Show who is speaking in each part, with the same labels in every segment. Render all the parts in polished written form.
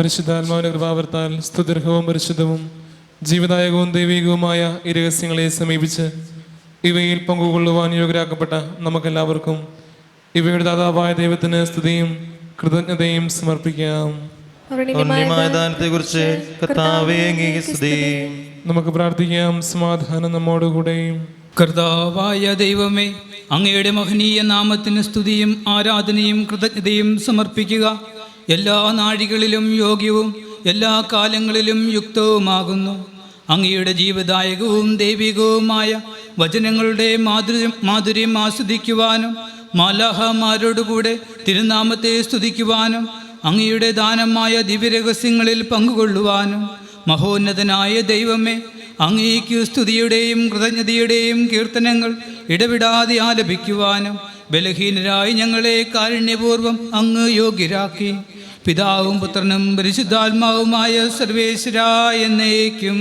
Speaker 1: പരിശുദ്ധാത്മാവിന്റെ കൃപാവർത്താൽ സ്തുത്യർഹവും പരിശുദ്ധവും ജീവദായകവും ദൈവികവുമായ ഈ രഹസ്യങ്ങളെ സമീപിച്ച് ഇവയിൽ പങ്കുകൊള്ളുവാൻ യോഗ്യരാക്കപ്പെട്ട നമുക്കെല്ലാവർക്കും ഇവയുടെ ദാതാവായ ദൈവത്തിന് സ്തുതിയും കൃതജ്ഞതയും സമർപ്പിക്കാം. നമുക്ക് പ്രാർത്ഥിക്കാം. സമാധാനം നമ്മോടുകൂടെയും.
Speaker 2: കർത്താവായ ദൈവമേ, അങ്ങയുടെ മഹനീയ നാമത്തിന് സ്തുതിയും ആരാധനയും കൃതജ്ഞതയും സമർപ്പിക്കുക എല്ലാ നാഴികളിലും യോഗ്യവും എല്ലാ കാലങ്ങളിലും യുക്തവുമാകുന്നു. അങ്ങയുടെ ജീവദായകവും ദൈവികവുമായ വചനങ്ങളുടെ മാധുര്യം ആസ്വദിക്കുവാനും മാലാഹമാരോടുകൂടെ തിരുനാമത്തെ സ്തുതിക്കുവാനും അങ്ങയുടെ ദാനമായ ദിവ്യരഹസ്യങ്ങളിൽ പങ്കുകൊള്ളുവാനും മഹോന്നതനായ ദൈവമേ, അങ്ങേക്ക് സ്തുതിയുടെയും കൃതജ്ഞതയുടെയും കീർത്തനങ്ങൾ ഇടവിടാതെ ആലപിക്കുവാനും ബലഹീനരായി ഞങ്ങളെ കാരുണ്യപൂർവ്വം അങ്ങ് യോഗ്യരാക്കി. പിതാവും പുത്രനും പരിശുദ്ധാത്മാവുമായ സർവേശ്വരാ എന്നേക്കും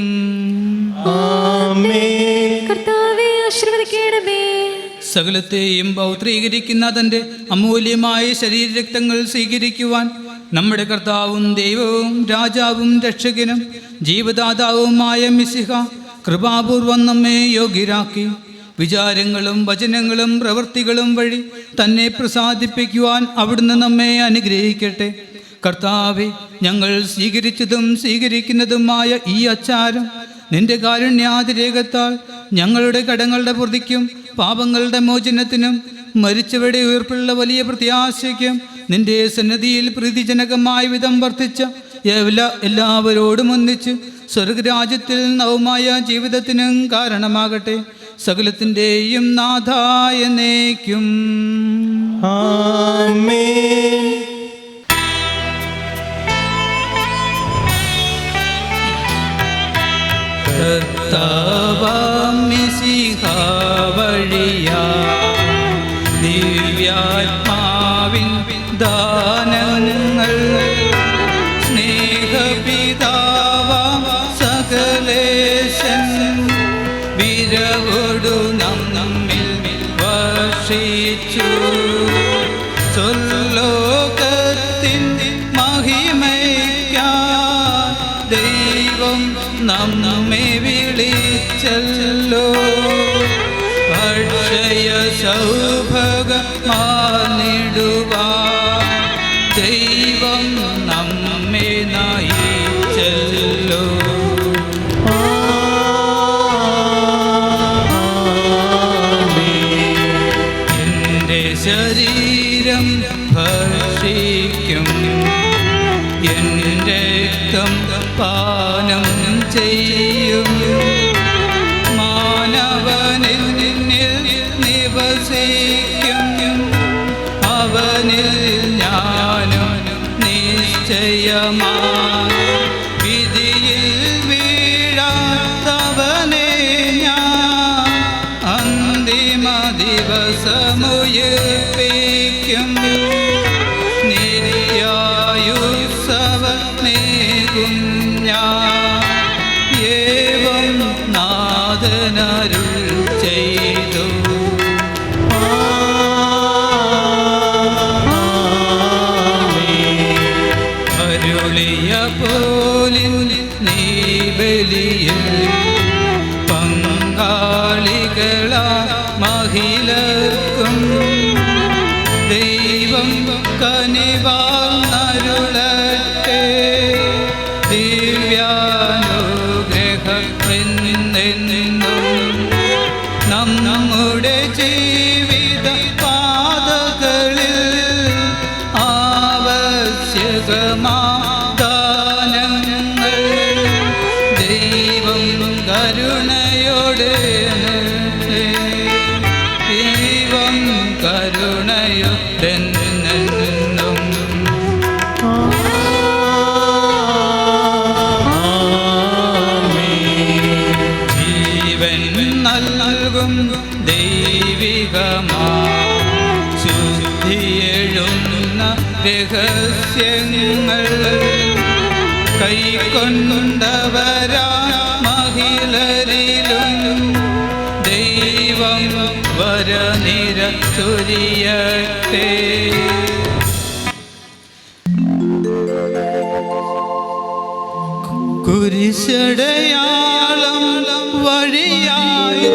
Speaker 2: സകലത്തെയും പൗത്രീകരിക്കുന്ന തൻ്റെ അമൂല്യമായ ശരീരരക്തങ്ങൾ സ്വീകരിക്കുവാൻ നമ്മുടെ കർത്താവും ദൈവവും രാജാവും രക്ഷകനും ജീവദാതാവുമായ മിശിഹ കൃപാപൂർവം നമ്മെ യോഗ്യരാക്കി. വിചാരങ്ങളും വചനങ്ങളും പ്രവൃത്തികളും വഴി തന്നെ പ്രസാദിപ്പിക്കുവാൻ അവിടുന്ന് നമ്മെ അനുഗ്രഹിക്കട്ടെ. കർത്താവെ, ഞങ്ങൾ സ്വീകരിച്ചതും സ്വീകരിക്കുന്നതുമായ ഈ അച്ചാരം നിന്റെ കാരുണ്യാതിരേകത്താൽ ഞങ്ങളുടെ കടങ്ങളുടെ പ്രതിക്കും പാപങ്ങളുടെ മോചനത്തിനും മരിച്ചവരുടെ ഉയർപ്പുള്ള വലിയ പ്രത്യാശയ്ക്കും നിന്റെ സന്നദ്ധിയിൽ പ്രീതിജനകമായ വിധം വർദ്ധിച്ച എല്ലാവരോടും ഒന്നിച്ച് സ്വർഗരാജ്യത്തിൽ നവമായ ജീവിതത്തിനും കാരണമാകട്ടെ. സകലത്തിൻ്റെയും നാഥായ എന്നേക്കും ആമേൻ. കർത്താവാം മിശിഹ വഴിയായി ദിവ്യാത്മാവിൻ ദാനങ്ങൾ സ്നേഹപിതാവാം സകലേശൻ വിരവോടു നമ്മിൽ വർഷിച്ചു. സ്വർലോകത്തിൻ മഹിമയ്ക്കായി ദൈവം നമ്മെ വിളിച്ചല്ലോ. അക്ഷയ സൗഭാഗ്യമാനിടുവാൻ ദൈവം നമ്മെ നയിച്ചല്ലോ. എൻ്റെ ശരീരം ഭക്ഷിക്കും, എൻ്റെ രക്തം പാനം ചെയ്യും. മാനവനിൽ നിവസിക്കും, അവനിൽ ഞാനും നിശ്ചയമാ. വിധിയിൽ വീഴാത്തവനെ ഞാൻ അന്തിമ ദിവസമുയർപ്പിക്കും. നിര്യായുസ്സവനേകും ഞാൻ ഏവം നാഥനരുൾ ചെയ്തു. അരുളിയ പോലിൻ നീ ബലിയിൽ പങ്കാളികളാ മഹിളർക്കും ദൈവം കനിവാർന്നരുളട്ടെ. ദിവ്യാനുഗ്രഹമെന്നെന്നും നമ്മുടെ ജീവിത പാതകളിൽ ആവശ്യകമാദാനങ്ങൾ ദൈവം കരുണയോടെ ദൈവം കരുണയോടെ ജീവൻ നൽകും ദൈവികമാ ശുദ്ധിയെഴുന്ന രഹസ്യങ്ങൾ കൈക്കൊണ്ടവരാ മഹിളരിലും ദൈവം വരനിര ചൊരിയട്ടെ. കുരിശടയാളം വഴിയായി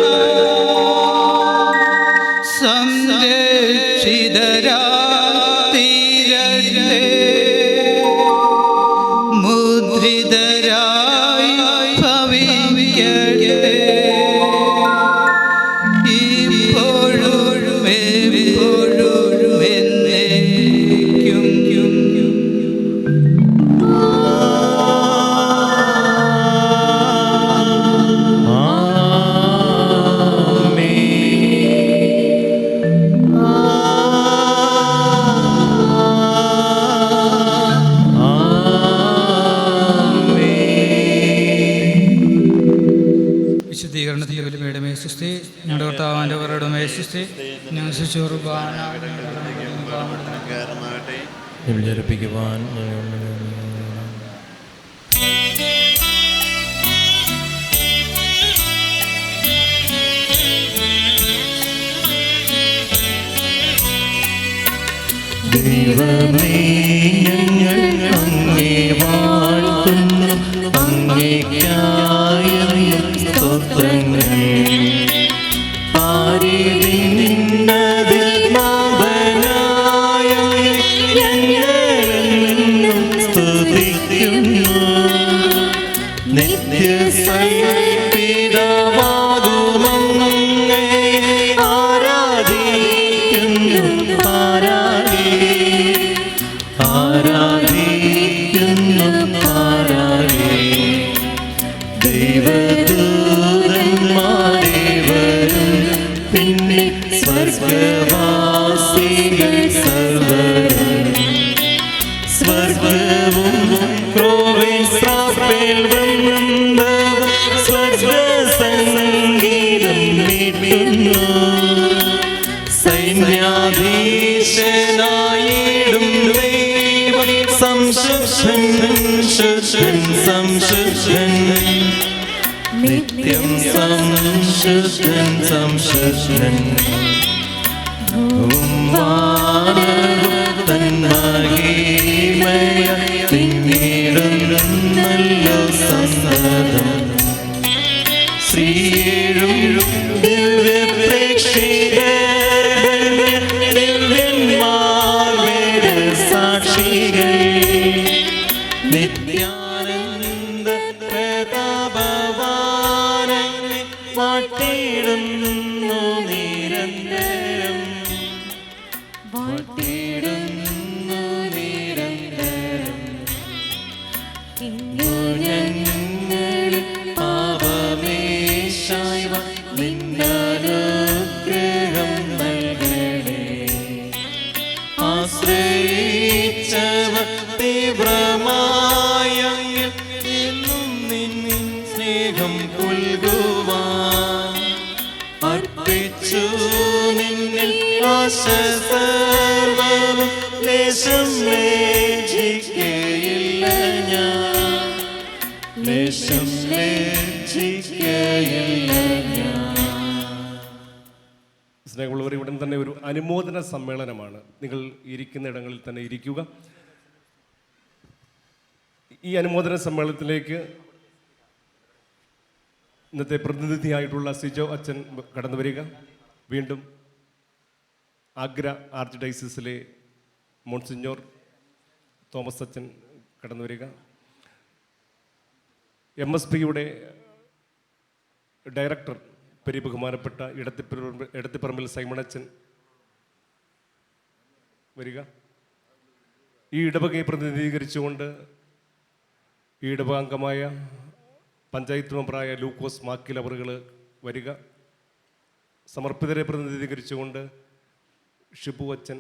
Speaker 2: സംരക്ഷിതരായിരട്ടെ, മുദ്രിതരായി ഭവിക്കട്ടെ, ഇപ്പോഴും എപ്പോഴും എന്നേക്കും. വിശുദ്ധീകരണത്തിൻ്റെ വലിമയുടെ മേശുസ്തി, ഞങ്ങളുടെ കർത്താവിൻ്റെ വരയുടെ മേശുസ്തി, ഞങ്ങൾ
Speaker 3: ജലിപ്പിക്കുവാൻ ദൈവമേ ഞങ്ങൾ അങ്ങേ വാഴ്ത്തുന്നു, അങ്ങേയ്ക്കായും സ്തോത്രങ്ങൾ. പാരിതിന്നതിൽ നാഥനായ ഞങ്ങളെന്നും സ്തുതിക്കുന്നു. നിത്യസൽപിതാവാകുമങ്ങയെ ആരാധിക്കുന്നു, ആരാധിക്കുന്നു, ദൈവദൂതന്മാരേവരും പിന്നെ സ്വർഗവാസികൾ സർവ്വരും, സ്വർഗവും ക്രോവേശ്രാപ്പേൽ വൃന്ദവും സ്വർഗസംഗീതം മീട്ടുന്നു. സൈന്യാധീശനായിടും ദൈവം സംശുദ്ധൻ, ശുദ്ധൻ, സംശുദ്ധൻ, നിത്യം സംശുദ്ധൻ, സംശുദ്ധൻ. തൻ മഹിമയ പിന്നീടുന്നല്ലോ സന്നദ്ധം. ശ്രീയേഴും ദിവ്യപ്രേക്ഷിതന്മാരുടെ സാക്ഷികൾ നിത്യാനന്ദ പ്രതാപവാനെ വാഴ്ത്തിയിടുന്നു നിരന്തരം, വാഴ്ത്തിയിടുന്നു നിരന്തരം. ഞങ്ങൾ പാപമേശായ നിന്നനുഗ്രഹം നൽകണേ. ആശ്രയിച്ചവ തീവ്രമായ എന്നും നിൻ സ്നേഹം പുൽകുവാൻ അർപ്പിച്ചു നിന്നിൽ ആശ സർവ്വവും. ലേശം ലജ്ജിക്കയില്ല ഞാൻ, ലേശം ലജ്ജിക്കയില്ല ഞാൻ.
Speaker 4: സ്നേഹമുള്ളവർ, ഉടൻ തന്നെ ഒരു അനുമോദന സമ്മേളനമാണ്. നിങ്ങൾ ഇരിക്കുന്ന ഇടങ്ങളിൽ തന്നെ ഇരിക്കുക. ഈ അനുമോദന സമ്മേളനത്തിലേക്ക് ഇന്നത്തെ പ്രതിനിധിയായിട്ടുള്ള സിജോ അച്ഛൻ കടന്നു വരിക. വീണ്ടും ആഗ്ര ആർച്ച് ഡയസിസിലെ മോൺസിഞ്ഞോർ തോമസ് അച്ഛൻ കടന്നു വരിക. MSPയുടെ ഡയറക്ടർ ബഹുമാനപ്പെട്ട ഇടത്തിപ്പറമ്പിൽ സൈമണച്ചൻ വരിക. ഈ ഇടവകയെ പ്രതിനിധീകരിച്ചുകൊണ്ട് ഈ ഇടവകാംഗമായ പഞ്ചായത്ത് മെമ്പറായ ലൂക്കോസ് മാക്കിൽ അവറുകൾ വരിക. സമർപ്പിതരെ പ്രതിനിധീകരിച്ചുകൊണ്ട് ഷിബു അച്ഛൻ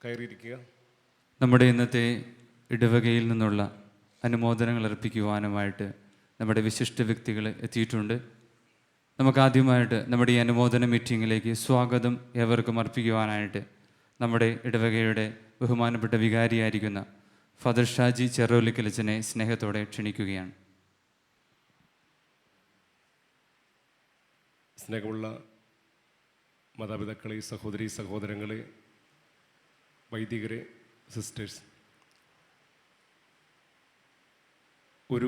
Speaker 4: കയറിയിരിക്കുക.
Speaker 5: നമ്മുടെ ഇന്നത്തെ ഇടവകയിൽ നിന്നുള്ള അനുമോദനങ്ങൾ അർപ്പിക്കുവാനുമായിട്ട് നമ്മുടെ വിശിഷ്ട വ്യക്തികൾ എത്തിയിട്ടുണ്ട്. നമുക്കാദ്യമായിട്ട് നമ്മുടെ ഈ അനുമോദന മീറ്റിങ്ങിലേക്ക് സ്വാഗതം ഏവർക്കും അർപ്പിക്കുവാനായിട്ട് നമ്മുടെ ഇടവകയുടെ ബഹുമാനപ്പെട്ട വികാരിയായിരിക്കുന്ന ഫാദർ ഷാജി ചെറോലിക്കലച്ചനെ സ്നേഹത്തോടെ ക്ഷണിക്കുകയാണ്.
Speaker 4: സ്നേഹമുള്ള മാതാപിതാക്കളെ, സഹോദരി സഹോദരങ്ങളെ, വൈദികരെ, സിസ്റ്റേഴ്സ്, ഒരു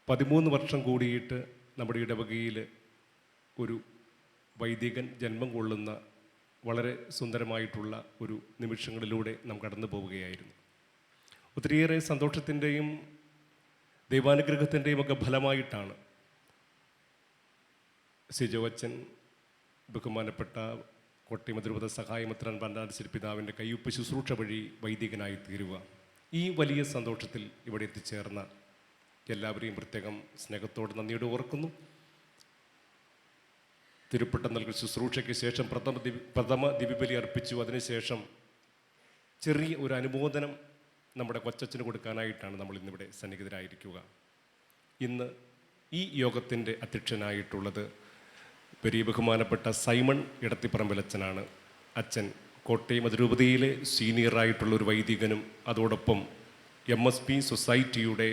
Speaker 4: 13 വർഷം കൂടിയിട്ട് നമ്മുടെ ഇടവകയിൽ ഒരു വൈദികൻ ജന്മം കൊള്ളുന്ന വളരെ സുന്ദരമായിട്ടുള്ള ഒരു നിമിഷങ്ങളിലൂടെ നാം കടന്നു പോവുകയായിരുന്നു. ഒത്തിരിയേറെ സന്തോഷത്തിൻ്റെയും ദൈവാനുഗ്രഹത്തിൻ്റെയും ഒക്കെ ഫലമായിട്ടാണ് സിജോ അച്ഛൻ ബഹുമാനപ്പെട്ട കോട്ടയം അതിരൂപത സഹായമെത്രാൻ പണ്ടാരശ്ശേരി പിതാവിൻ്റെ കയ്യൊപ്പ് ശുശ്രൂഷ വഴി വൈദികനായി തീരുക. ഈ വലിയ സന്തോഷത്തിൽ ഇവിടെ എത്തിച്ചേർന്ന എല്ലാവരെയും പ്രത്യേകം സ്നേഹത്തോടെ നന്ദിയോടെ ഓർക്കുന്നു. തിരുപ്പട്ടം നൽകി ശുശ്രൂഷയ്ക്ക് ശേഷം പ്രഥമ ദിവ്യബലി അർപ്പിച്ചു. അതിനുശേഷം ചെറിയ ഒരു അനുമോദനം നമ്മുടെ കൊച്ചച്ഛന് കൊടുക്കാനായിട്ടാണ് നമ്മൾ ഇന്നിവിടെ സന്നിഹിതരായിരിക്കുക. ഇന്ന് ഈ യോഗത്തിൻ്റെ അധ്യക്ഷനായിട്ടുള്ളത് വലിയ ബഹുമാനപ്പെട്ട സൈമൺ ഇടത്തിപ്പറമ്പിലച്ഛനാണ്. അച്ഛൻ കോട്ടയം അതിരൂപതയിലെ സീനിയറായിട്ടുള്ളൊരു വൈദികനും അതോടൊപ്പം MSP സൊസൈറ്റിയുടെ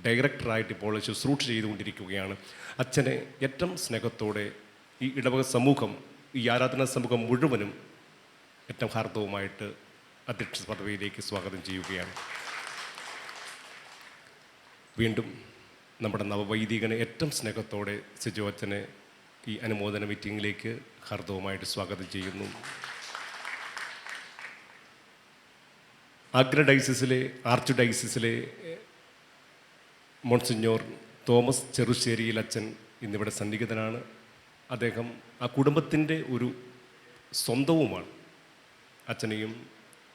Speaker 4: ഡയറക്ടറായിട്ട് ഇപ്പോൾ ശുശ്രൂഷ ചെയ്തുകൊണ്ടിരിക്കുകയാണ്. അച്ഛനെ ഏറ്റവും സ്നേഹത്തോടെ ഈ ഇടവക സമൂഹം, ഈ ആരാധനാ സമൂഹം മുഴുവനും ഏറ്റവും ഹാർദവുമായിട്ട് അധ്യക്ഷ പദവിയിലേക്ക് സ്വാഗതം ചെയ്യുകയാണ്. വീണ്ടും നമ്മുടെ നവവൈദികനെ ഏറ്റവും സ്നേഹത്തോടെ സിജോ അച്ഛനെ ഈ അനുമോദന മീറ്റിങ്ങിലേക്ക് ഹാർദവുമായിട്ട് സ്വാഗതം ചെയ്യുന്നു. ആർച്ച് ഡയസിസിലെ മോൺസിഞ്ഞോർ തോമസ് ചെറുശ്ശേരിയിൽ അച്ഛൻ ഇന്നിവിടെ സന്നിഹിതനാണ്. അദ്ദേഹം ആ കുടുംബത്തിൻ്റെ ഒരു സ്വന്തവുമാണ്. അച്ഛനെയും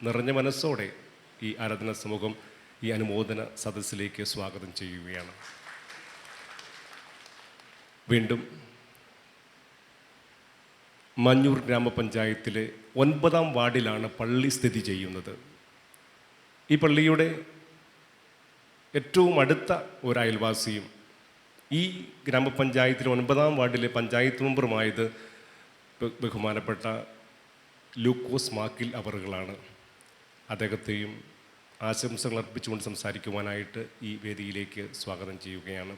Speaker 4: നിറഞ്ഞ മനസ്സോടെ ഈ ആരാധനാ സമൂഹം ഈ അനുമോദന സദസ്സിലേക്ക് സ്വാഗതം ചെയ്യുകയാണ്. വീണ്ടും മഞ്ഞൂർ ഗ്രാമപഞ്ചായത്തിലെ 9-ാം വാർഡിലാണ് പള്ളി സ്ഥിതി ചെയ്യുന്നത്. ഈ പള്ളിയുടെ ഏറ്റവും അടുത്ത ഒരു അയൽവാസിയും ഈ ഗ്രാമപഞ്ചായത്തിലെ 9-ാം വാർഡിലെ പഞ്ചായത്ത് മെമ്പറുമായത് ബഹുമാനപ്പെട്ട ലൂക്കോസ് മാക്കിൽ അവറുകളാണ്. അദ്ദേഹത്തെയും ആശംസകൾ അർപ്പിച്ചുകൊണ്ട് സംസാരിക്കുവാനായിട്ട് ഈ വേദിയിലേക്ക് സ്വാഗതം ചെയ്യുകയാണ്.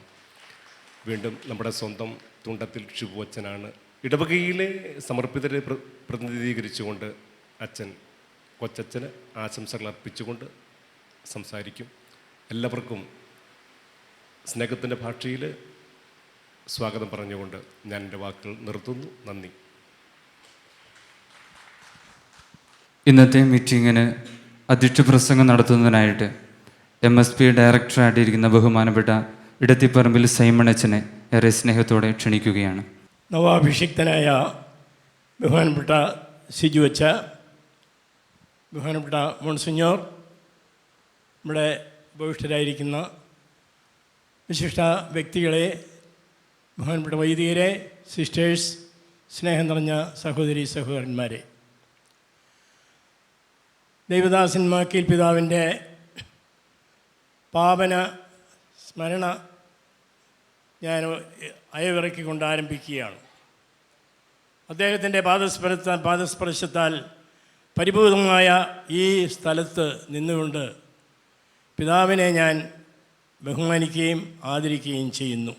Speaker 4: വീണ്ടും നമ്മുടെ സ്വന്തം തുണ്ടത്തിൽ ഷിബു അച്ഛനാണ്. ഇടവകയിലെ സമർപ്പിതരെ പ്രതിനിധീകരിച്ചുകൊണ്ട് അച്ഛൻ കൊച്ചച്ഛന് ആശംസകൾ അർപ്പിച്ചുകൊണ്ട് സംസാരിക്കും. എല്ലാവർക്കും സ്നേഹത്തിൻ്റെ ഭാഷയിൽ സ്വാഗതം പറഞ്ഞുകൊണ്ട് ഞാൻ എൻ്റെ വാക്കുകൾ നിർത്തുന്നു. നന്ദി.
Speaker 5: ഇന്നത്തെ മീറ്റിങ്ങിന് അധ്യക്ഷ പ്രസംഗം നടത്തുന്നതിനായിട്ട് MSP ഡയറക്ടറായിട്ടിരിക്കുന്ന ബഹുമാനപ്പെട്ട ഇടത്തിപ്പറമ്പിൽ സൈമൺ അച്ഛനെ ഏറെ സ്നേഹത്തോടെ ക്ഷണിക്കുകയാണ്.
Speaker 6: നവാഭിഷിക്തനായ ബഹുമാനപ്പെട്ട സിജു അച്ഛ, ബഹുമാനപ്പെട്ട മോൺസിഞ്ഞോർ, നമ്മുടെ ഉപവിഷ്ടരായിരിക്കുന്ന വിശിഷ്ട വ്യക്തികളെ, ബഹുമാനപ്പെട്ട വൈദികരെ, സിസ്റ്റേഴ്സ്, സ്നേഹം നിറഞ്ഞ സഹോദരി സഹോദരന്മാരെ, ദൈവദാസൻ മാക്കീൽ പിതാവിൻ്റെ പാവന സ്മരണ ഞാൻ അയവിറക്കിക്കൊണ്ട് ആരംഭിക്കുകയാണ്. അദ്ദേഹത്തിൻ്റെ പാദസ്പർശത്താൽ പരിപൂർണമായ ഈ സ്ഥലത്ത് നിന്നുകൊണ്ട് പിതാവിനെ ഞാൻ ബഹുമാനിക്കുകയും ആദരിക്കുകയും ചെയ്യുന്നു.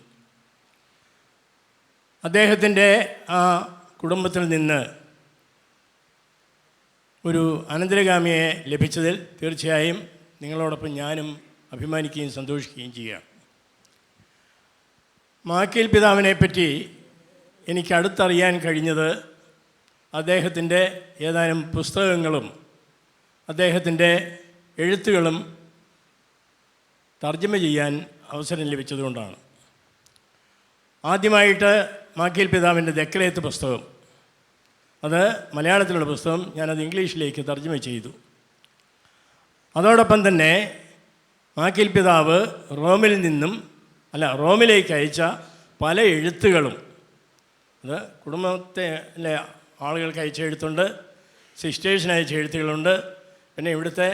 Speaker 6: അദ്ദേഹത്തിൻ്റെ ആ കുടുംബത്തിൽ നിന്ന് ഒരു അനന്തരഗാമിയെ ലഭിച്ചതിൽ തീർച്ചയായും നിങ്ങളോടൊപ്പം ഞാനും അഭിമാനിക്കുകയും സന്തോഷിക്കുകയും ചെയ്യുകയാണ്. മാക്കീൽ പിതാവിനെപ്പറ്റി എനിക്ക് അടുത്തറിയാൻ കഴിഞ്ഞത് അദ്ദേഹത്തിൻ്റെ ഏതാനും പുസ്തകങ്ങളും അദ്ദേഹത്തിൻ്റെ എഴുത്തുകളും തർജ്ജമ ചെയ്യാൻ അവസരം ലഭിച്ചതുകൊണ്ടാണ്. ആദ്യമായിട്ട് മാക്കീൽ പിതാവിൻ്റെ ദക്രേത്ത് പുസ്തകം, അത് മലയാളത്തിലുള്ള പുസ്തകം, ഞാനത് ഇംഗ്ലീഷിലേക്ക് തർജ്ജമ ചെയ്തു. അതോടൊപ്പം തന്നെ മാക്കീൽ പിതാവ് റോമിലേക്ക് അയച്ച പല എഴുത്തുകളും, അത് കുടുംബത്തിലെ ആളുകൾക്ക് അയച്ച എഴുത്തുണ്ട്, സിസ്റ്റേഴ്സിന് അയച്ച എഴുത്തുകളുണ്ട്, പിന്നെ ഇവിടുത്തെ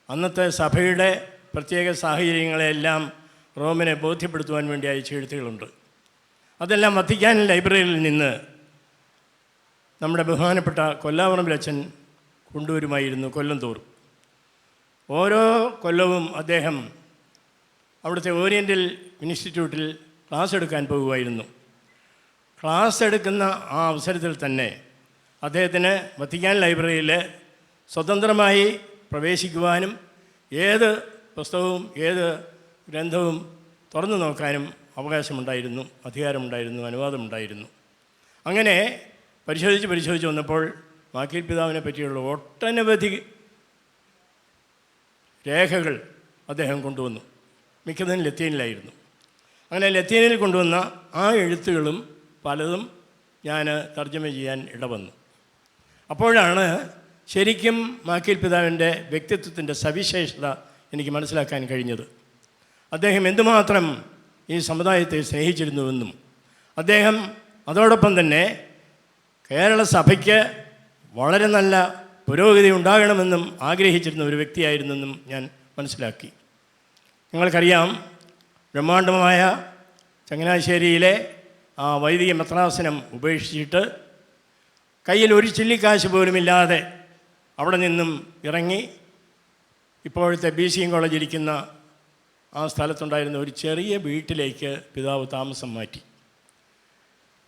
Speaker 6: അന്നത്തെ സഭയുടെ പ്രത്യേക സാഹചര്യങ്ങളെല്ലാം റോമിനെ ബോധ്യപ്പെടുത്തുവാൻ വേണ്ടി അയച്ച എഴുത്തുകളുണ്ട്. അതെല്ലാം വത്തിക്കാൻ ലൈബ്രറിയിൽ നിന്ന് നമ്മുടെ ബഹുമാനപ്പെട്ട കൊല്ലാവറമ്പിലച്ഛൻ കൊണ്ടുവരുമായിരുന്നു കൊല്ലം തോറും. ഓരോ കൊല്ലവും അദ്ദേഹം അവിടുത്തെ ഓറിയൻ്റൽ ഇൻസ്റ്റിറ്റ്യൂട്ടിൽ ക്ലാസ് എടുക്കാൻ പോകുമായിരുന്നു. ക്ലാസ് എടുക്കുന്ന ആ അവസരത്തിൽ തന്നെ അദ്ദേഹത്തിന് വത്തിക്കാൻ ലൈബ്രറിയിൽ സ്വതന്ത്രമായി പ്രവേശിക്കുവാനും ഏത് പുസ്തകവും ഏത് ഗ്രന്ഥവും തുറന്നു നോക്കാനും അവകാശമുണ്ടായിരുന്നു, അധികാരമുണ്ടായിരുന്നു, അനുവാദമുണ്ടായിരുന്നു. അങ്ങനെ പരിശോധിച്ച് വന്നപ്പോൾ മാക്കീൽ പിതാവിനെ പറ്റിയുള്ള ഒട്ടനവധി രേഖകൾ അദ്ദേഹം കൊണ്ടുവന്നു. മിക്കതും ലത്തീനിലായിരുന്നു. അങ്ങനെ ലത്തീനിൽ കൊണ്ടുവന്ന ആ എഴുത്തുകളും പലതും ഞാൻ തർജ്ജമ ചെയ്യാൻ ഇടവന്നു. അപ്പോഴാണ് ശരിക്കും മാക്കീൽ പിതാവിൻ്റെ വ്യക്തിത്വത്തിൻ്റെ സവിശേഷത എനിക്ക് മനസ്സിലാക്കാൻ കഴിഞ്ഞത്. അദ്ദേഹം എന്തുമാത്രം ഈ സമുദായത്തെ സ്നേഹിച്ചിരുന്നുവെന്നും അദ്ദേഹം അതോടൊപ്പം തന്നെ കേരള സഭയ്ക്ക് വളരെ നല്ല പുരോഗതി ഉണ്ടാകണമെന്നും ആഗ്രഹിച്ചിരുന്ന ഒരു വ്യക്തിയായിരുന്നെന്നും ഞാൻ മനസ്സിലാക്കി. നിങ്ങൾക്കറിയാം, ബ്രഹ്മാണ്ഡമായ ചങ്ങനാശ്ശേരിയിലെ ആ വൈദിക മെത്രാസനം ഉപേക്ഷിച്ചിട്ട് കയ്യിൽ ഒരു ചില്ലിക്കാശ് പോലുമില്ലാതെ അവിടെ നിന്നും ഇറങ്ങി ഇപ്പോഴത്തെ BCM കോളേജിരിക്കുന്ന ആ സ്ഥലത്തുണ്ടായിരുന്ന ഒരു ചെറിയ വീട്ടിലേക്ക് പിതാവ് താമസം മാറ്റി.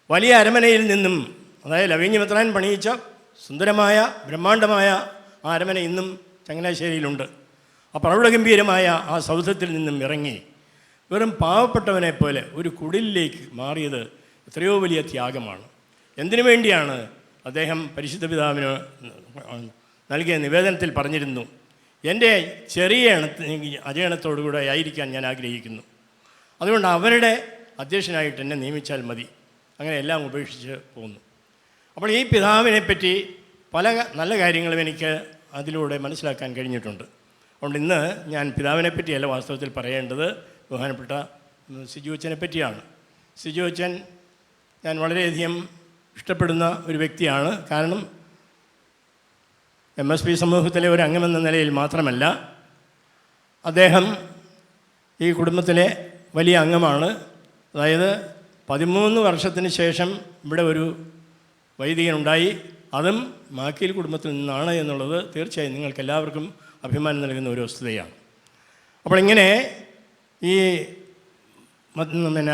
Speaker 6: വലിയ അരമനയിൽ നിന്നും, അതായത് ലവീഞ്ഞ മെത്രാൻ പണിയിച്ച സുന്ദരമായ ബ്രഹ്മാണ്ഡമായ ആ അരമന ഇന്നും ചങ്ങനാശ്ശേരിയിലുണ്ട്. ആ പ്രൗഢഗംഭീരമായ ആ സൗധത്തിൽ നിന്നും ഇറങ്ങി വെറും പാവപ്പെട്ടവനെ പോലെ ഒരു കുടിലിലേക്ക് മാറിയത് എത്രയോ വലിയ ത്യാഗമാണ്. എന്തിനു വേണ്ടിയാണ്? അദ്ദേഹം പരിശുദ്ധ പിതാവിന് നൽകിയ നിവേദനത്തിൽ പറഞ്ഞിരുന്നു, എൻ്റെ ചെറിയ അജയണത്തോടുകൂടെ ആയിരിക്കാൻ ഞാൻ ആഗ്രഹിക്കുന്നു, അതുകൊണ്ട് അവരുടെ അധ്യക്ഷനായിട്ട് എന്നെ നിയമിച്ചാൽ മതി. അങ്ങനെ എല്ലാം ഉപേക്ഷിച്ച് പോന്നു. അപ്പോൾ ഈ പിതാവിനെ പറ്റി പല നല്ല കാര്യങ്ങളും എനിക്ക് അതിലൂടെ മനസ്സിലാക്കാൻ കഴിഞ്ഞിട്ടുണ്ട്. അതുകൊണ്ട് ഇന്ന് ഞാൻ പിതാവിനെ പറ്റിയല്ല വാസ്തവത്തിൽ പറയേണ്ടത്, ബഹുമാനപ്പെട്ട സിജു അച്ഛനെ പറ്റിയാണ്. സിജു അച്ഛൻ ഞാൻ വളരെയധികം ഇഷ്ടപ്പെടുന്ന ഒരു വ്യക്തിയാണ്. കാരണം MSP സമൂഹത്തിലെ ഒരു അംഗമെന്ന നിലയിൽ മാത്രമല്ല, അദ്ദേഹം ഈ കുടുംബത്തിലെ വലിയ അംഗമാണ്. അതായത് 13 വർഷത്തിന് ശേഷം ഇവിടെ ഒരു വൈദികനുണ്ടായി, അതും മാക്കീൽ കുടുംബത്തിൽ നിന്നാണ് എന്നുള്ളത് തീർച്ചയായും നിങ്ങൾക്കെല്ലാവർക്കും അഭിമാനം നൽകുന്ന ഒരു വസ്തുതയാണ്. അപ്പോൾ ഇങ്ങനെ ഈ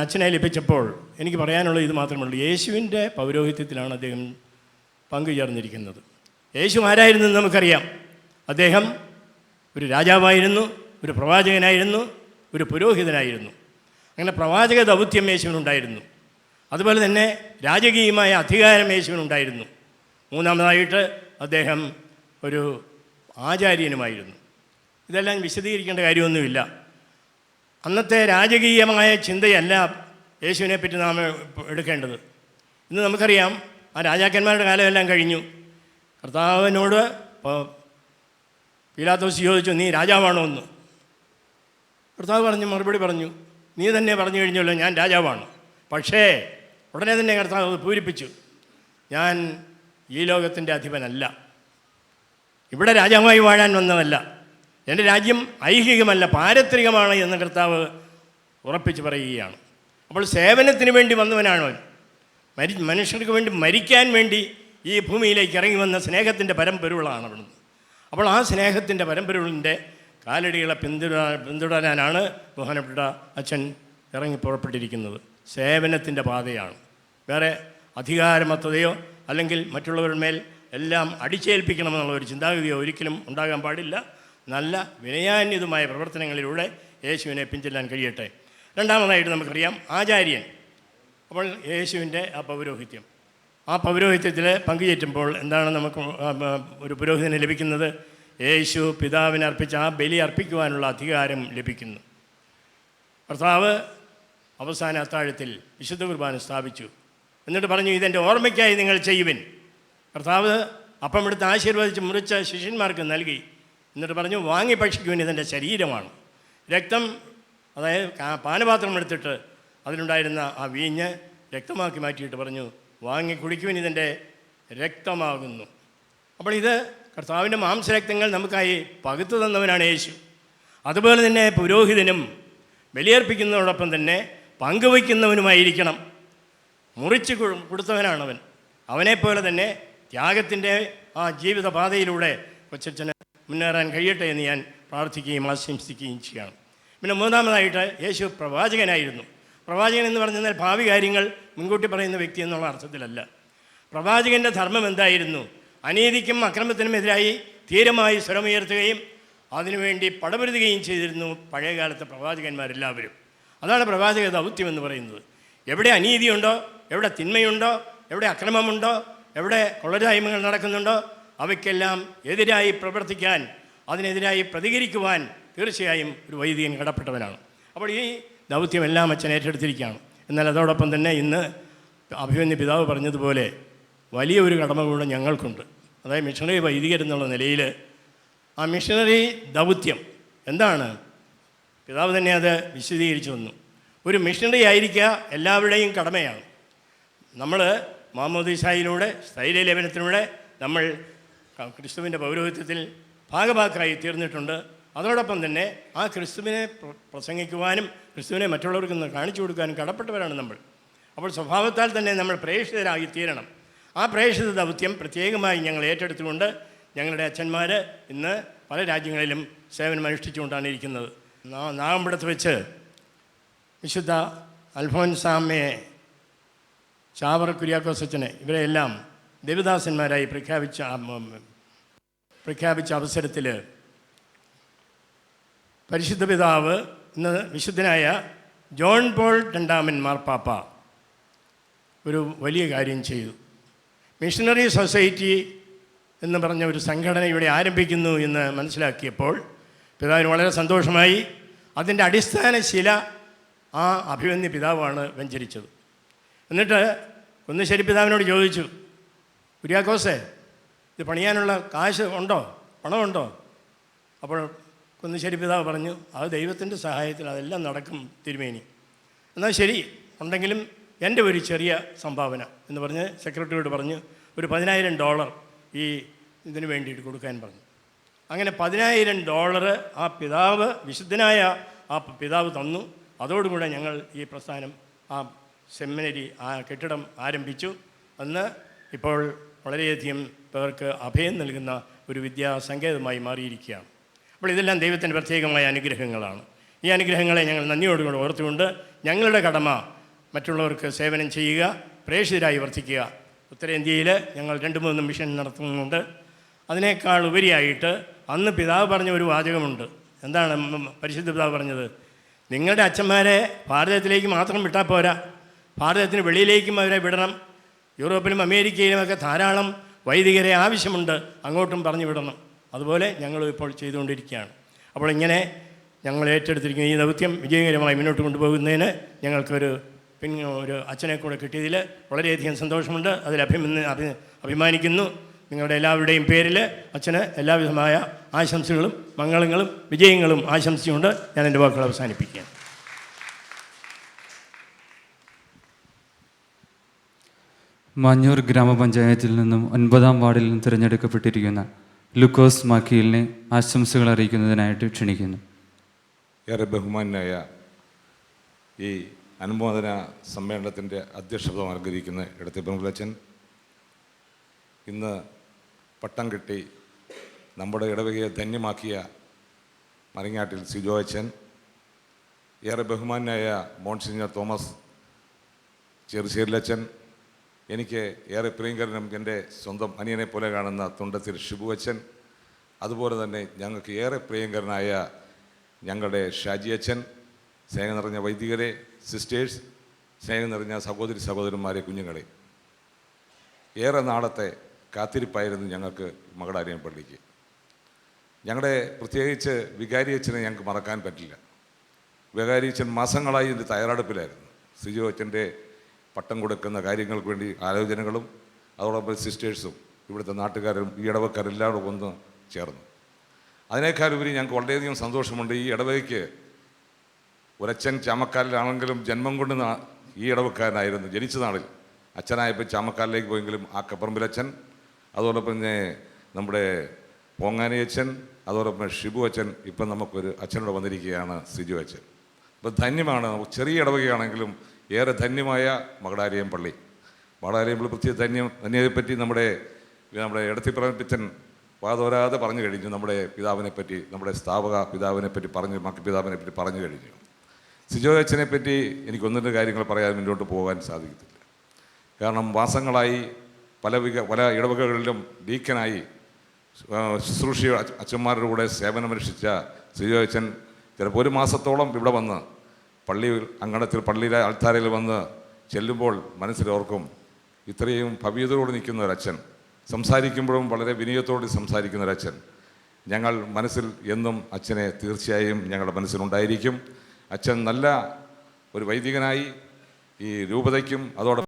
Speaker 6: അച്ഛനെ ലഭിച്ചപ്പോൾ എനിക്ക് പറയാനുള്ളത് ഇത് മാത്രമേ ഉള്ളൂ. യേശുവിൻ്റെ പൗരോഹിത്യത്തിലാണ് അദ്ദേഹം പങ്കുചേർന്നിരിക്കുന്നത്. യേശു ആരായിരുന്നെന്ന് നമുക്കറിയാം. അദ്ദേഹം ഒരു രാജാവായിരുന്നു, ഒരു പ്രവാചകനായിരുന്നു, ഒരു പുരോഹിതനായിരുന്നു. അങ്ങനെ പ്രവാചക ദൗത്യം യേശുവിനുണ്ടായിരുന്നു. അതുപോലെ തന്നെ രാജകീയമായ അധികാരം യേശുവിനുണ്ടായിരുന്നു. മൂന്നാമതായിട്ട് അദ്ദേഹം ഒരു ആചാര്യനുമായിരുന്നു. ഇതെല്ലാം വിശദീകരിക്കേണ്ട കാര്യമൊന്നുമില്ല. അന്നത്തെ രാജകീയമായ ചിന്തയല്ല യേശുവിനെ പറ്റി നാം എടുക്കേണ്ടത്. ഇന്ന് നമുക്കറിയാം, ആ രാജാക്കന്മാരുടെ കാലമെല്ലാം കഴിഞ്ഞു. കർത്താവിനോട് പീലാത്തോസ് ചോദിച്ചു, നീ രാജാവാണോ എന്ന്. കർത്താവ് മറുപടി പറഞ്ഞു, നീ തന്നെ പറഞ്ഞു കഴിഞ്ഞല്ലോ ഞാൻ രാജാവാണ്. പക്ഷേ ഉടനെ തന്നെ കർത്താവ് പൂരിപ്പിച്ചു, ഞാൻ ഈ ലോകത്തിൻ്റെ അധിപനല്ല, ഇവിടെ രാജാവായി വാഴാൻ വന്നതല്ല, എൻ്റെ രാജ്യം ഐഹികമല്ല പാരത്രികമാണ് എന്ന് കർത്താവ് ഉറപ്പിച്ച് പറയുകയാണ്. അപ്പോൾ സേവനത്തിന് വേണ്ടി വന്നവനാണ് അവൻ. മനുഷ്യർക്ക് വേണ്ടി മരിക്കാൻ വേണ്ടി ഈ ഭൂമിയിലേക്ക് ഇറങ്ങി വന്ന സ്നേഹത്തിൻ്റെ പരമ്പൊരുളാണ് അവിടുന്ന്. അപ്പോൾ ആ സ്നേഹത്തിൻ്റെ പരമ്പൊരുളിൻ്റെ കാലടികളെ പിന്തുടരാനാണ് ബഹുമാനപ്പെട്ട അച്ഛൻ ഇറങ്ങി പുറപ്പെട്ടിരിക്കുന്നത്. സേവനത്തിൻ്റെ പാതയാണ്. വേറെ അധികാരമത്തതയോ അല്ലെങ്കിൽ മറ്റുള്ളവരുടെ മേൽ എല്ലാം അടിച്ചേൽപ്പിക്കണമെന്നുള്ള ഒരു ചിന്താഗതിയോ ഒരിക്കലും ഉണ്ടാകാൻ പാടില്ല. നല്ല വിനയാന്വിതമായ പ്രവർത്തനങ്ങളിലൂടെ യേശുവിനെ പിൻചെല്ലാൻ കഴിയട്ടെ. രണ്ടാമതായിട്ട് നമുക്കറിയാം ആചാര്യൻ. അപ്പോൾ യേശുവിൻ്റെ ആ പൗരോഹിത്യം, ആ പൗരോഹിത്യത്തിൽ പങ്കുചേറ്റുമ്പോൾ എന്താണ് നമുക്ക് ഒരു പുരോഹിതന് ലഭിക്കുന്നത്? യേശു പിതാവിനെ അർപ്പിച്ച ആ ബലി അർപ്പിക്കുവാനുള്ള അധികാരം ലഭിക്കുന്നു. കർത്താവ് അവസാന അത്താഴത്തിൽ വിശുദ്ധ കുർബാന സ്ഥാപിച്ചു. എന്നിട്ട് പറഞ്ഞു, ഇതെൻ്റെ ഓർമ്മയ്ക്കായി നിങ്ങൾ ചെയ്യുവിൻ. കർത്താവ് അപ്പം എടുത്ത് ആശീർവദിച്ച് മുറിച്ച ശിഷ്യന്മാർക്ക് നൽകി. എന്നിട്ട് പറഞ്ഞു, വാങ്ങി ഭക്ഷിക്കുവിൻ, ഇതെൻ്റെ ശരീരമാണ്. രക്തം, അതായത് പാനപാത്രം എടുത്തിട്ട് അതിലുണ്ടായിരുന്ന ആ വീഞ്ഞ് രക്തമാക്കി മാറ്റിയിട്ട് പറഞ്ഞു, വാങ്ങി കുടിക്കുവിൻ, ഇതെൻ്റെ രക്തമാകുന്നു. അപ്പോൾ ഇത് കർത്താവിൻ്റെ മാംസരക്തങ്ങൾ നമുക്കായി പകുത്തു തന്നവനാണ് യേശു. അതുപോലെ തന്നെ പുരോഹിതനും ബലിയർപ്പിക്കുന്നതോടൊപ്പം തന്നെ പങ്കുവയ്ക്കുന്നവനുമായിരിക്കണം. മുറിച്ച് കൊടുത്തവനാണവൻ. അവനെപ്പോലെ തന്നെ ത്യാഗത്തിൻ്റെ ആ ജീവിതപാതയിലൂടെ കൊച്ചച്ഛന് മുന്നേറാൻ കഴിയട്ടെ എന്ന് ഞാൻ പ്രാർത്ഥിക്കുകയും ആശംസിക്കുകയും ചെയ്യുകയാണ്. പിന്നെ മൂന്നാമതായിട്ട് യേശു പ്രവാചകനായിരുന്നു. പ്രവാചകൻ എന്ന് പറഞ്ഞാൽ ഭാവി കാര്യങ്ങൾ മുൻകൂട്ടി പറയുന്ന വ്യക്തി എന്നുള്ള അർത്ഥത്തിലല്ല. പ്രവാചകൻ്റെ ധർമ്മം എന്തായിരുന്നു? അനീതിക്കും അക്രമത്തിനും എതിരായി ധീരമായി സ്വരമുയർത്തുകയും അതിനുവേണ്ടി പടപൊരുതുകയും ചെയ്തിരുന്നു പഴയകാലത്തെ പ്രവാചകന്മാരെല്ലാവരും. അതാണ് പ്രവാചക ദൗത്യം എന്ന് പറയുന്നത്. എവിടെ അനീതിയുണ്ടോ, എവിടെ തിന്മയുണ്ടോ, എവിടെ അക്രമമുണ്ടോ, എവിടെ കൊള്ളരായ്മകൾ നടക്കുന്നുണ്ടോ അവയ്ക്കെല്ലാം എതിരായി പ്രവർത്തിക്കാൻ, അതിനെതിരായി പ്രതികരിക്കുവാൻ തീർച്ചയായും ഒരു വൈദികൻ കടപ്പെട്ടവനാണ്. അപ്പോൾ ഈ ദൗത്യമെല്ലാം അച്ഛൻ ഏറ്റെടുത്തിരിക്കുകയാണ്. എന്നാൽ അതോടൊപ്പം തന്നെ ഇന്ന് അഭിമന്യ പിതാവ് പറഞ്ഞതുപോലെ വലിയൊരു കടമ കൂടെ ഞങ്ങൾക്കുണ്ട്. അതായത് മിഷണറി വൈദികരെന്നുള്ള നിലയിൽ ആ മിഷണറി ദൗത്യം എന്താണ്, പിതാവ് തന്നെ അത് വിശദീകരിച്ചു വന്നു. ഒരു മിഷണറി ആയിരിക്കുക എല്ലാവരുടെയും കടമയാണ്. നമ്മൾ മാമോദീസായിലൂടെ സ്ഥൈര്യലേപനത്തിലൂടെ നമ്മൾ ക്രിസ്തുവിൻ്റെ പൗരോഹിത്യത്തിൽ ഭാഗഭാക്കായി തീർന്നിട്ടുണ്ട്. അതോടൊപ്പം തന്നെ ആ ക്രിസ്തുവിനെ പ്രസംഗിക്കുവാനും ക്രിസ്തുവിനെ മറ്റുള്ളവർക്ക് കാണിച്ചു കൊടുക്കാനും കടപ്പെട്ടവരാണ് നമ്മൾ. അപ്പോൾ സ്വഭാവത്താൽ തന്നെ നമ്മൾ പ്രേക്ഷിതരായി തീരണം. ആ പ്രേക്ഷിത ദൗത്യം പ്രത്യേകമായി ഞങ്ങൾ ഏറ്റെടുത്തുകൊണ്ട് ഞങ്ങളുടെ അച്ഛന്മാർ ഇന്ന് പല രാജ്യങ്ങളിലും സേവനം അനുഷ്ഠിച്ചുകൊണ്ടാണ് ഇരിക്കുന്നത്. നാഗമ്പടത്ത് വെച്ച് വിശുദ്ധ അൽഫോൻസാമ്മയെ, ചാവറ കുര്യാക്കോസ് അച്ഛനെ, ഇവരെല്ലാം ദേവദാസന്മാരായി പ്രഖ്യാപിച്ച അവസരത്തിൽ പരിശുദ്ധ പിതാവ് ഇന്ന് വിശുദ്ധനായ ജോൺ പോൾ രണ്ടാമൻ മാർപ്പാപ്പ ഒരു വലിയ കാര്യം ചെയ്തു. മിഷണറി സൊസൈറ്റി എന്ന് പറഞ്ഞ ഒരു സംഘടന ഇവിടെ ആരംഭിക്കുന്നു എന്ന് മനസ്സിലാക്കിയപ്പോൾ പിതാവിന് വളരെ സന്തോഷമായി. അതിൻ്റെ അടിസ്ഥാന ശില ആ അഭിമന്യ പിതാവാണ് വെഞ്ചരിച്ചത്. എന്നിട്ട് കുന്നശ്ശേരി പിതാവിനോട് ചോദിച്ചു, കുര്യാക്കോസേ, ഇത് പണിയാനുള്ള കാശ് ഉണ്ടോ, പണമുണ്ടോ? അപ്പോൾ കുന്നശ്ശേരി പിതാവ് പറഞ്ഞു, അത് ദൈവത്തിൻ്റെ സഹായത്തിൽ അതെല്ലാം നടക്കും തിരുമേനി. എന്നാൽ ശരി, ഉണ്ടെങ്കിലും എൻ്റെ ഒരു ചെറിയ സംഭാവന എന്ന് പറഞ്ഞ് സെക്രട്ടറിയോട് പറഞ്ഞ് ഒരു $10,000 ഈ ഇതിന് വേണ്ടിയിട്ട് കൊടുക്കാൻ പറഞ്ഞു. അങ്ങനെ $10,000 ആ പിതാവ്, വിശുദ്ധനായ ആ പിതാവ് തന്നു. അതോടുകൂടെ ഞങ്ങൾ ഈ പ്രസ്ഥാനം, ആ സെമിനറി, ആ കെട്ടിടം ആരംഭിച്ചു. അന്ന് ഇപ്പോൾ വളരെയധികം പേർക്ക് അഭയം നൽകുന്ന ഒരു വിദ്യാസങ്കേതമായി മാറിയിരിക്കുകയാണ്. അപ്പോൾ ഇതെല്ലാം ദൈവത്തിൻ്റെ പ്രത്യേകമായ അനുഗ്രഹങ്ങളാണ്. ഈ അനുഗ്രഹങ്ങളെ ഞങ്ങൾ നന്ദിയോടുകൂടി ഓർത്തുകൊണ്ട് ഞങ്ങളുടെ കടമ മറ്റുള്ളവർക്ക് സേവനം ചെയ്യുക, പ്രേക്ഷിതരായി വർത്തിക്കുക. ഉത്തരേന്ത്യയിൽ ഞങ്ങൾ 2-3 മിഷൻ നടത്തുന്നുണ്ട്. അതിനേക്കാൾ ഉപരിയായിട്ട് അന്ന് പിതാവ് പറഞ്ഞ ഒരു വാചകമുണ്ട്. എന്താണ് പരിശുദ്ധ പിതാവ് പറഞ്ഞത്? നിങ്ങളുടെ അച്ഛന്മാരെ ഭാരതത്തിലേക്ക് മാത്രം വിട്ടാൽ പോരാ, ഭാരതത്തിന് വെളിയിലേക്കും അവരെ വിടണം. യൂറോപ്പിലും അമേരിക്കയിലുമൊക്കെ ധാരാളം വൈദികരെ ആവശ്യമുണ്ട്, അങ്ങോട്ടും പറഞ്ഞു വിടണം. അതുപോലെ ഞങ്ങൾ ഇപ്പോൾ ചെയ്തുകൊണ്ടിരിക്കുകയാണ്. അപ്പോൾ ഇങ്ങനെ ഞങ്ങൾ ഏറ്റെടുത്തിരിക്കുന്ന ഈ ദൗത്യം വിജയകരമായി മുന്നോട്ട് കൊണ്ടുപോകുന്നതിന് ഞങ്ങൾക്കൊരു ഒരു അച്ഛനെ കൂടെ കിട്ടിയതിൽ വളരെയധികം സന്തോഷമുണ്ട്. അതിൽ അഭിമാനിക്കുന്നു. നിങ്ങളുടെ എല്ലാവരുടെയും പേരിൽ അച്ഛന് എല്ലാവിധമായ ആശംസകളും മംഗളങ്ങളും വിജയങ്ങളും ആശംസിച്ചുകൊണ്ട് ഞാൻ എൻ്റെ വാക്കുകൾ അവസാനിപ്പിക്കുകയാണ്.
Speaker 5: മാഞ്ഞൂർ ഗ്രാമപഞ്ചായത്തിൽ നിന്നും 9-ാം വാർഡിൽ നിന്ന് തിരഞ്ഞെടുക്കപ്പെട്ടിരിക്കുന്ന ലുക്കോസ് മാക്കിയിലിനെ ആശംസകൾ അറിയിക്കുന്നതിനായിട്ട് ക്ഷണിക്കുന്നു.
Speaker 7: ഏറെ ബഹുമാനായ ഈ അനുമോദന സമ്മേളനത്തിൻ്റെ അധ്യക്ഷത അലങ്കരിക്കുന്ന ഇടത്തെ പെൺകുലച്ചൻ, ഇന്ന് പട്ടം കെട്ടി നമ്മുടെ ഇടവകയെ ധന്യമാക്കിയ മറിങ്ങാട്ടിൽ സിജോ അച്ഛൻ, ഏറെ ബഹുമാനായ മോൺസിഞ്ഞർ തോമസ് ചെറുശ്ശേരിലച്ചൻ, എനിക്ക് ഏറെ പ്രിയങ്കരനും എൻ്റെ സ്വന്തം അനിയനെ പോലെ കാണുന്ന തുണ്ടത്തിൽ ഷിബു അച്ഛൻ, അതുപോലെ തന്നെ ഞങ്ങൾക്ക് ഏറെ പ്രിയങ്കരനായ ഞങ്ങളുടെ ഷാജി അച്ഛൻ, സ്നേഹം നിറഞ്ഞ വൈദികരെ, സിസ്റ്റേഴ്സ്, സ്നേഹം നിറഞ്ഞ സഹോദരി സഹോദരന്മാരെ, കുഞ്ഞുങ്ങളെ, ഏറെ നാളത്തെ കാത്തിരിപ്പായിരുന്നു ഞങ്ങൾക്ക് മകടാരിയം പള്ളിക്ക്. ഞങ്ങളുടെ പ്രത്യേകിച്ച് വികാരി അച്ഛനെ ഞങ്ങൾക്ക് മറക്കാൻ പറ്റില്ല. വികാരി അച്ഛൻ മാസങ്ങളായി ഇതിൻ്റെ തയ്യാറെടുപ്പിലായിരുന്നു. സിജോ അച്ഛൻ്റെ പട്ടം കൊടുക്കുന്ന കാര്യങ്ങൾക്ക് വേണ്ടി ആലോചനകളും അതോടൊപ്പം സിസ്റ്റേഴ്സും ഇവിടുത്തെ നാട്ടുകാരും ഈ ഇടവക്കാരെല്ലാവരും ഒന്ന് ചേർന്നു. അതിനേക്കാളുപരി ഞങ്ങൾക്ക് വളരെയധികം സന്തോഷമുണ്ട്. ഈ ഇടവകയ്ക്ക് ഒരച്ഛൻ ചാമക്കാലിലാണെങ്കിലും ജന്മം കൊണ്ട് ഈ ഇടവക്കാരനായിരുന്നു. ജനിച്ച നാളിൽ അച്ഛനായപ്പോൾ ചാമക്കാലിലേക്ക് പോയെങ്കിലും ആ കപ്പറമ്പിലച്ഛൻ, അതോടൊപ്പം തന്നെ നമ്മുടെ പോങ്ങാനി അച്ഛൻ, അതോടൊപ്പം ഷിബു അച്ഛൻ, ഇപ്പം നമുക്കൊരു അച്ഛനോട് വന്നിരിക്കുകയാണ് സിജു അച്ഛൻ. അപ്പോൾ ധന്യമാണ്. ചെറിയ ഇടവകയാണെങ്കിലും ഏറെ ധന്യമായ മകടാരിയം പള്ളി. മകടാരിയം പള്ളി പ്രത്യേക ധന്യതയെപ്പറ്റി നമ്മുടെ ഇടത്തിപ്പറമ്പിച്ചൻ വാതോരാതെ പറഞ്ഞു കഴിഞ്ഞു. നമ്മുടെ പിതാവിനെപ്പറ്റി, നമ്മുടെ സ്ഥാപക പിതാവിനെപ്പറ്റി പറഞ്ഞു, മക്ക പിതാവിനെപ്പറ്റി പറഞ്ഞു കഴിഞ്ഞു. സിജോ അച്ഛനെ പറ്റി എനിക്ക് 1-2 കാര്യങ്ങൾ പറയാൻ മുന്നോട്ട് പോകാൻ സാധിക്കത്തില്ല. കാരണം മാസങ്ങളായി പല ഇടവകകളിലും ഡീക്കനായി ശുശ്രൂഷ അച്ഛന്മാരുടെ കൂടെ സേവനമനുഷ്ഠിച്ച സിജോ അച്ഛൻ ചിലപ്പോൾ 1 മാസത്തോളം ഇവിടെ വന്ന് അങ്കണത്തിൽ പള്ളിയിലെ ആൾത്താരയിൽ വന്ന് ചെല്ലുമ്പോൾ മനസ്സിലോർക്കും ഇത്രയും ഭവ്യതയോട് നിൽക്കുന്ന ഒരച്ഛൻ, സംസാരിക്കുമ്പോഴും വളരെ വിനയത്തോടെ സംസാരിക്കുന്ന ഒരച്ഛൻ. ഞങ്ങൾ മനസ്സിൽ എന്നും അച്ഛനെ തീർച്ചയായും ഞങ്ങളുടെ മനസ്സിലുണ്ടായിരിക്കും. അച്ഛൻ നല്ല ഒരു വൈദികനായി ഈ രൂപതയ്ക്കും അതോടൊപ്പം